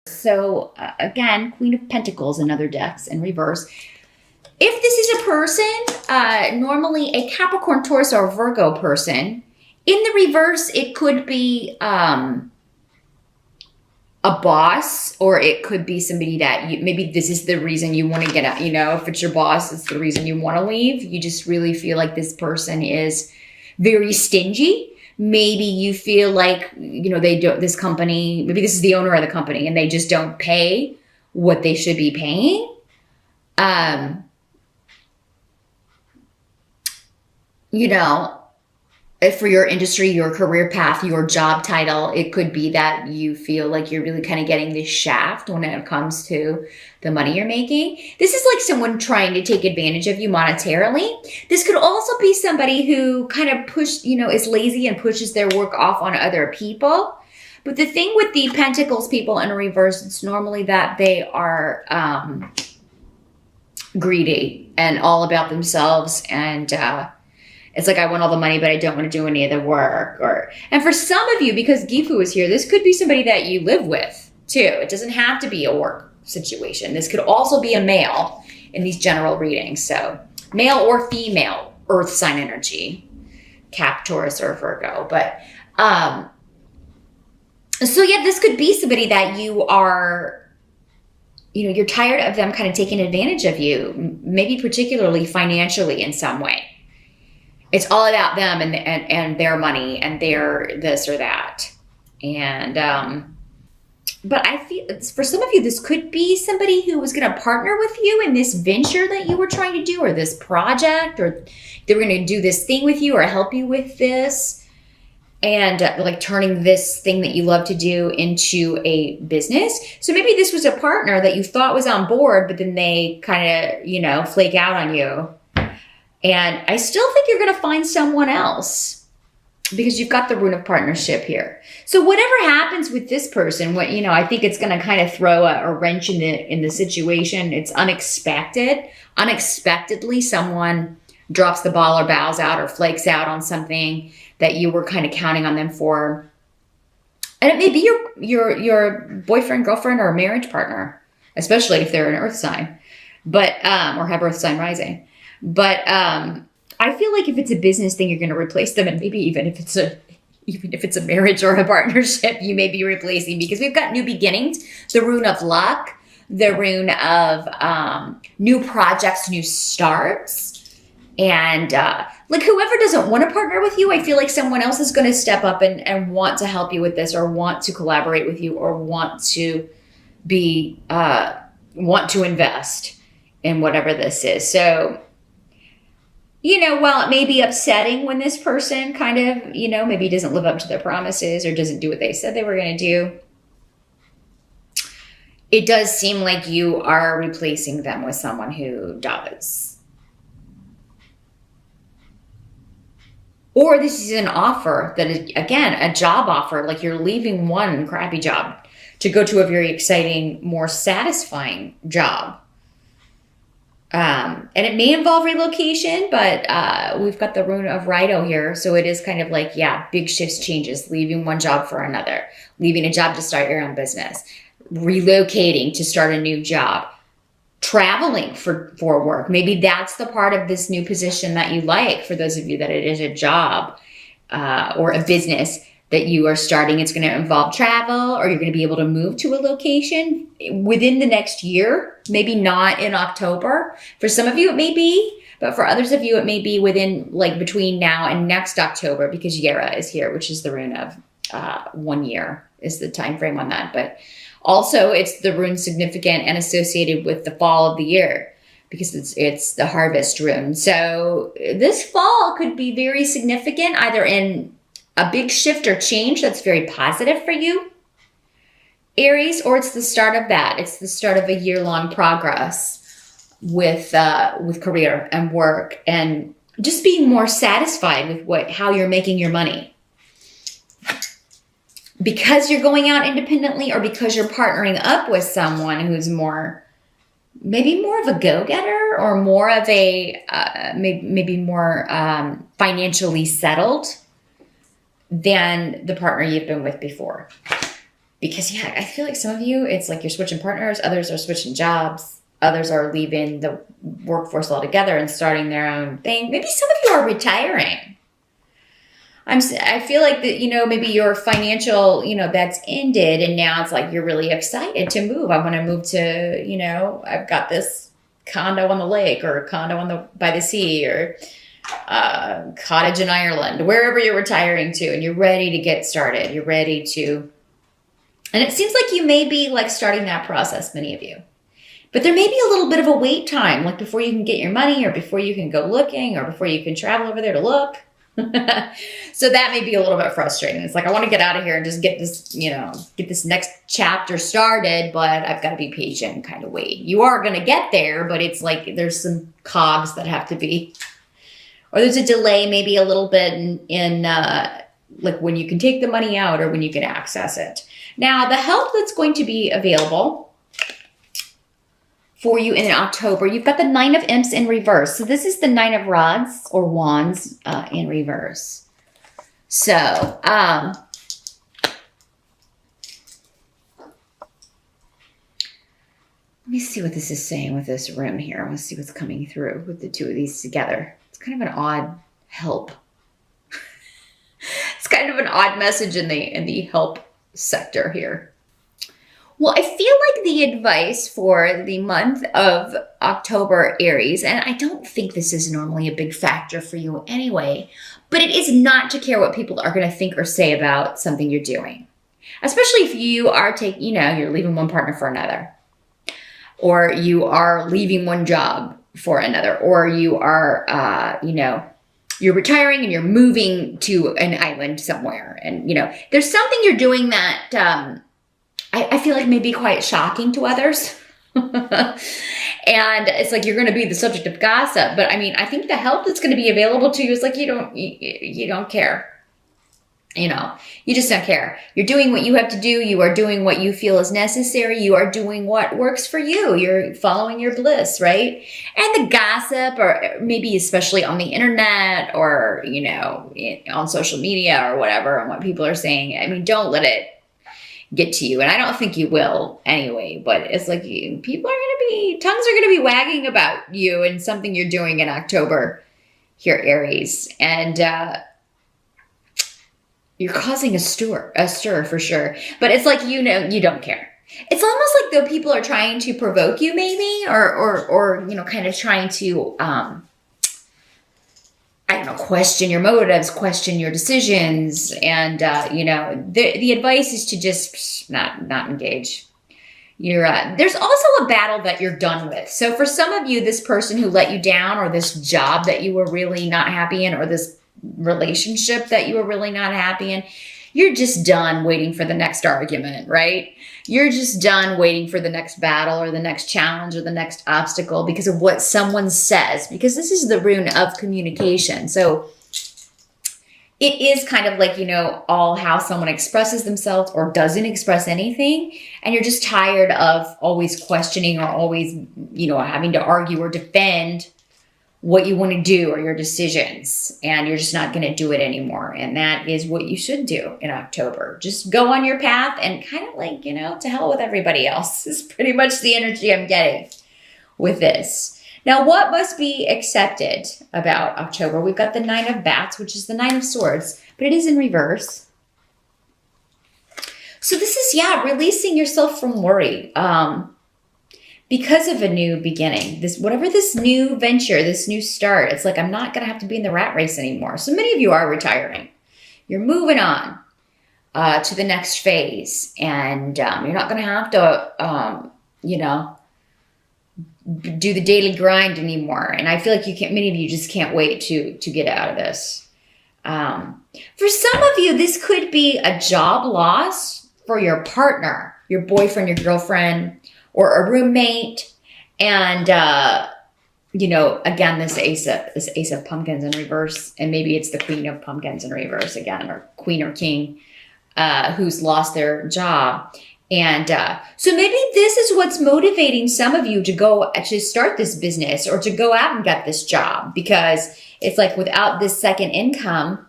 So again, Queen of Pentacles and other decks in reverse. If this is a person, normally a Capricorn, Taurus, or Virgo person, in the reverse, it could be a boss, or it could be somebody that maybe this is the reason you want to get out. If it's your boss, it's the reason you want to leave. You just really feel like this person is very stingy. Maybe you feel like, they don't, this company, maybe this is the owner of the company and they just don't pay what they should be paying. For your industry, your career path, your job title, it could be that you feel like you're really kind of getting this shaft when it comes to the money you're making. This is like someone trying to take advantage of you monetarily. This could also be somebody who kind of is lazy and pushes their work off on other people. But the thing with the Pentacles people in reverse, it's normally that they are greedy and all about themselves, and it's like, I want all the money, but I don't want to do any of the work. And for some of you, because Gifu is here, this could be somebody that you live with too. It doesn't have to be a work situation. This could also be a male in these general readings. So male or female, earth sign energy, Cap, Taurus, or Virgo. But so yeah, this could be somebody that you are, you're tired of them kind of taking advantage of you, maybe particularly financially in some way. It's all about them and their money and their this or that. And, but I feel for some of you, this could be somebody who was going to partner with you in this venture that you were trying to do, or this project, or they were going to do this thing with you or help you with this. And like turning this thing that you love to do into a business. So maybe this was a partner that you thought was on board, but then they kind of, flake out on you. And I still think you're going to find someone else because you've got the rune of partnership here. So whatever happens with this person, I think it's going to kind of throw a wrench in the situation. It's unexpected. Unexpectedly, someone drops the ball or bows out or flakes out on something that you were kind of counting on them for. And it may be your boyfriend, girlfriend, or marriage partner, especially if they're an earth sign, but or have earth sign rising. But I feel like if it's a business thing, you're going to replace them, and maybe even if it's a marriage or a partnership, you may be replacing, because we've got new beginnings, the rune of luck, the rune of new projects, new starts, and like whoever doesn't want to partner with you, I feel like someone else is going to step up and want to help you with this, or want to collaborate with you, or want to invest in whatever this is. So, while it may be upsetting when this person kind of, maybe doesn't live up to their promises or doesn't do what they said they were going to do, it does seem like you are replacing them with someone who does. Or this is an offer that is, again, a job offer, like you're leaving one crappy job to go to a very exciting, more satisfying job. And it may involve relocation, but we've got the rune of Rido here. So it is kind of like, big shifts, changes, leaving one job for another, leaving a job to start your own business, relocating to start a new job, traveling for work. Maybe that's the part of this new position that you like, for those of you that it is a job or a business that you are starting. It's going to involve travel, or you're going to be able to move to a location within the next year, maybe not in October. For some of you, it may be, but for others of you, it may be within between now and next October, because Yera is here, which is the rune of 1 year is the time frame on that. But also it's the rune significant and associated with the fall of the year, because it's the harvest rune. So this fall could be very significant, either in a big shift or change that's very positive for you, Aries, or it's the start of that. It's the start of a year-long progress with career and work, and just being more satisfied with how you're making your money. Because you're going out independently, or because you're partnering up with someone who's maybe more of a go-getter, or more of a maybe more financially settled than the partner you've been with before. Because, yeah, I feel like some of you, it's like you're switching partners. Others are switching jobs. Others are leaving the workforce altogether and starting their own thing. Maybe some of you are retiring. I feel like that, maybe your financial, that's ended, and now it's like you're really excited to move. I want to move to, I've got this condo on the lake, or a condo by the sea, or cottage in Ireland, wherever you're retiring to, and you're ready to get started. You're ready to, and it seems like you may be like starting that process, many of you. But there may be a little bit of a wait time, like before you can get your money, or before you can go looking, or before you can travel over there to look. So that may be a little bit frustrating. It's like, I want to get out of here and just get this next chapter started, but I've got to be patient and kind of wait. You are going to get there, but it's like there's some cogs that have to be, or there's a delay maybe a little bit in like when you can take the money out or when you can access it. Now, the help that's going to be available for you in October, you've got the Nine of Imps in reverse. So this is the Nine of Rods or Wands in reverse. So, let me see what this is saying with this rune here. I want to see what's coming through with the two of these together. It's kind of an odd help. It's kind of an odd message in the help sector here. Well, I feel like the advice for the month of October, Aries, and I don't think this is normally a big factor for you anyway, but it is not to care what people are going to think or say about something you're doing. Especially if you are you're leaving one partner for another, or you are leaving one job for another, or you are, you're retiring and you're moving to an island somewhere. And, there's something you're doing that, I feel like may be quite shocking to others. And it's like you're going to be the subject of gossip. But I mean, I think the help that's going to be available to you is like you don't care. You just don't care. You're doing what you have to do. You are doing what you feel is necessary. You are doing what works for you. You're following your bliss, right? And the gossip, or maybe especially on the internet, or, on social media or whatever, and what people are saying. I mean, don't let it get to you. And I don't think you will anyway, but it's like tongues are going to be wagging about you and something you're doing in October here, Aries. And, you're causing a stir for sure. But it's like, you don't care. It's almost like though people are trying to provoke you maybe, or kind of trying to, question your motives, question your decisions. And, the advice is to just not engage. There's also a battle that you're done with. So for some of you, this person who let you down, or this job that you were really not happy in, or this relationship that you were really not happy in, you're just done waiting for the next argument, right? You're just done waiting for the next battle or the next challenge or the next obstacle because of what someone says, because this is the rune of communication. So it is kind of like, all how someone expresses themselves or doesn't express anything. And you're just tired of always questioning, or always, having to argue or defend what you want to do or your decisions, and you're just not going to do it anymore. And that is what you should do in October. Just go on your path and kind of like, to hell with everybody else is pretty much the energy I'm getting with this. Now, what must be accepted about October? We've got the Nine of Bats, which is the Nine of Swords, but it is in reverse. So this is, releasing yourself from worry. Because of a new beginning, whatever this new venture, this new start, it's like, I'm not going to have to be in the rat race anymore. So many of you are retiring. You're moving on to the next phase, and you're not going to have to, do the daily grind anymore. And I feel like many of you just can't wait to get out of this. For some of you, this could be a job loss for your partner, your boyfriend, your girlfriend, or a roommate. And, again, this ace of pumpkins in reverse, and maybe it's the queen of pumpkins in reverse again, or queen or king, who's lost their job. And so maybe this is what's motivating some of you to start this business, or to go out and get this job, because it's like, without this second income,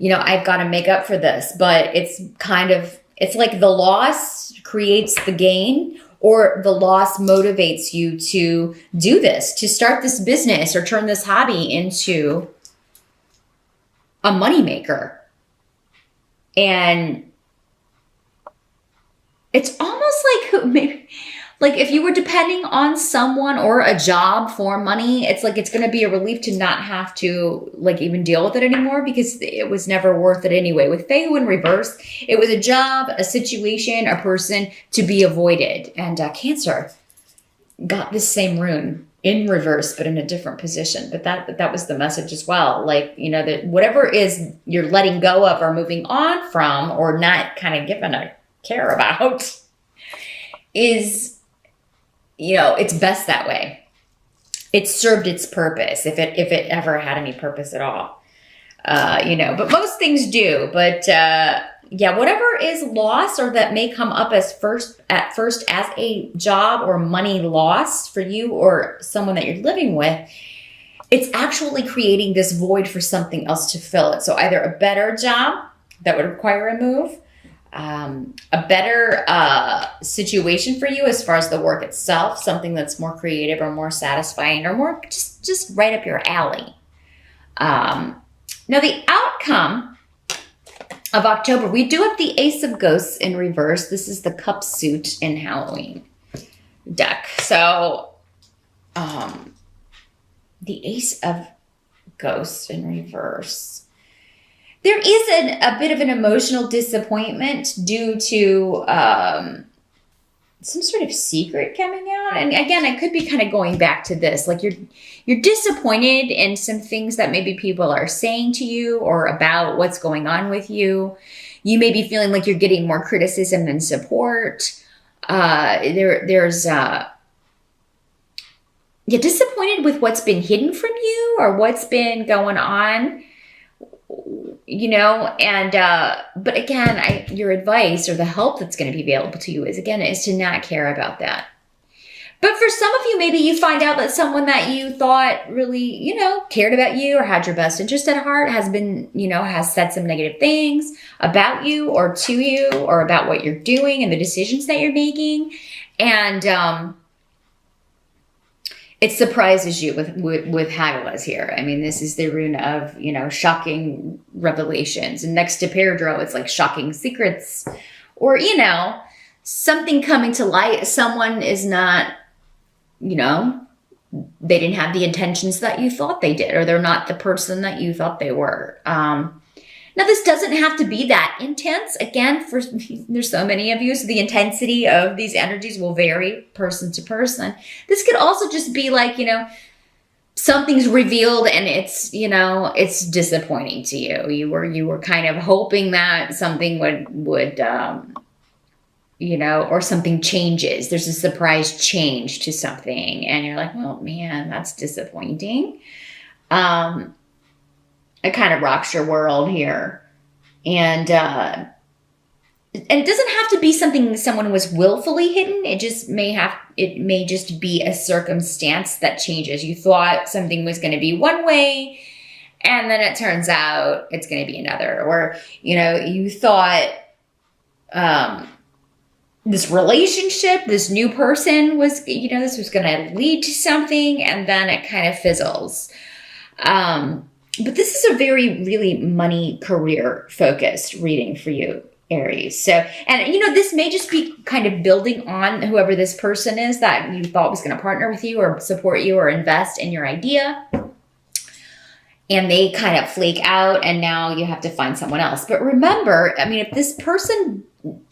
I've got to make up for this. But it's It's like the loss creates the gain, or the loss motivates you to do this, to start this business or turn this hobby into a moneymaker. And it's almost like maybe, like if you were depending on someone or a job for money, it's like it's going to be a relief to not have to like even deal with it anymore, because it was never worth it anyway. With Fayu in reverse, it was a job, a situation, a person to be avoided. And Cancer got this same rune in reverse, but in a different position. But that was the message as well. Like, you know, that whatever is you're letting go of or moving on from or not kind of giving a care about is, you know, it's best that way. It served its purpose, if it ever had any purpose at all. You know, but most things do. But yeah, whatever is lost or that may come up at first as a job or money loss for you or someone that you're living with, it's actually creating this void for something else to fill it. So either a better job that would require a move, a better situation for you as far as the work itself, something that's more creative or more satisfying or more just right up your alley. Now the outcome of October, we do have the Ace of Ghosts in reverse. This is the cup suit in Halloween deck. So the Ace of Ghosts in reverse. There is a bit of an emotional disappointment due to some sort of secret coming out. And again, I could be kind of going back to this. Like you're disappointed in some things that maybe people are saying to you or about what's going on with you. You may be feeling like you're getting more criticism than support. You're disappointed with what's been hidden from you or what's been going on. You know, and, but again, your advice or the help that's going to be available to you is to not care about that. But for some of you, maybe you find out that someone that you thought really, you know, cared about you or had your best interest at heart has been, you know, has said some negative things about you or to you or about what you're doing and the decisions that you're making. And, it surprises you with Hagalaz here. I mean, this is the rune of, you know, shocking revelations. And next to Peridro, it's like shocking secrets. Or, you know, something coming to light. Someone is not, you know, they didn't have the intentions that you thought they did. Or they're not the person that you thought they were. Now, this doesn't have to be that intense. Again, there's so many of you, so the intensity of these energies will vary person to person. This could also just be like, you know, something's revealed and it's, you know, it's disappointing to you. You were kind of hoping that something would you know, or something changes. There's a surprise change to something, and you're like, oh man, that's disappointing. It kind of rocks your world here. And it doesn't have to be something someone was willfully hidden. It may just be a circumstance that changes. You thought something was going to be one way, and then it turns out it's going to be another. Or, you know, you thought this relationship, this new person was, you know, this was going to lead to something, and then it kind of fizzles. But this is a very, really money career focused reading for you, Aries. So, and you know, this may just be kind of building on whoever this person is that you thought was going to partner with you or support you or invest in your idea. And they kind of flake out and now you have to find someone else. But remember, I mean, if this person,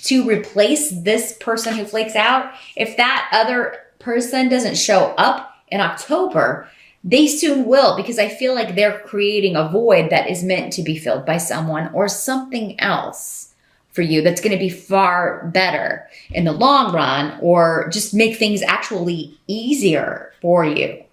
to replace this person who flakes out, if that other person doesn't show up in October, they soon will, because I feel like they're creating a void that is meant to be filled by someone or something else for you that's going to be far better in the long run, or just make things actually easier for you.